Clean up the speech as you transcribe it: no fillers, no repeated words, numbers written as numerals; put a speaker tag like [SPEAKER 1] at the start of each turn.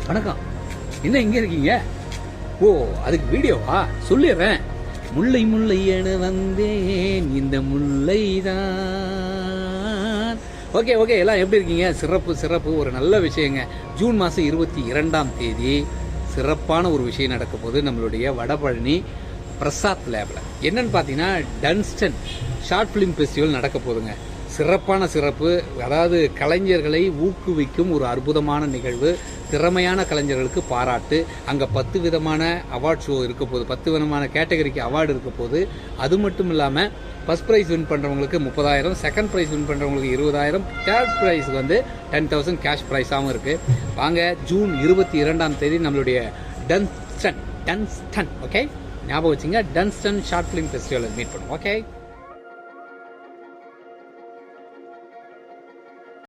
[SPEAKER 1] வணக்கம். என்ன இங்க இருக்கீங்க? ஓ, அதுக்கு வீடியோவா? சொல்லிடுறேன். முல்லை முல்லை என வந்தேன், இந்த முல்லை தான். ஓகே ஓகே, எல்லாம் எப்படி இருக்கீங்க? சிறப்பு ஒரு நல்ல விஷயங்க. ஜூன் மாதம் 22ஆம் தேதி சிறப்பான ஒரு விஷயம் நடக்க போது நம்மளுடைய வடபழனி பிரசாத் லேப்ல. என்னன்னு பார்த்தீங்கன்னா, டன்ஸ்டன் ஷார்ட் ஃபிலிம் ஃபெஸ்டிவல் நடக்க போதுங்க. சிறப்பு, அதாவது கலைஞர்களை ஊக்குவிக்கும் ஒரு அற்புதமான நிகழ்வு. திறமையான கலைஞர்களுக்கு பாராட்டு. அங்கே 10 விதமான அவார்ட் ஷோ இருக்க போது, 10 விதமான கேட்டகரிக்கு அவார்டு இருக்க போது. அது மட்டும் இல்லாமல் ஃபர்ஸ்ட் ப்ரைஸ் வின் பண்ணுறவங்களுக்கு 30,000, செகண்ட் ப்ரைஸ் வின் பண்ணுறவங்களுக்கு 20,000, தேர்ட் ப்ரைஸ் வந்து 10,000 கேஷ் ப்ரைஸாகவும் இருக்குது. வாங்க, ஜூன் 22ஆம் தேதி நம்மளுடைய டன்ஸ்டன், ஓகே, ஞாபகம் வச்சுங்க, டன்ஸ்டன் ஷார்ட் ஃபிலிம் ஃபெஸ்டிவலில் மீட் பண்ணுவோம். ஓகே.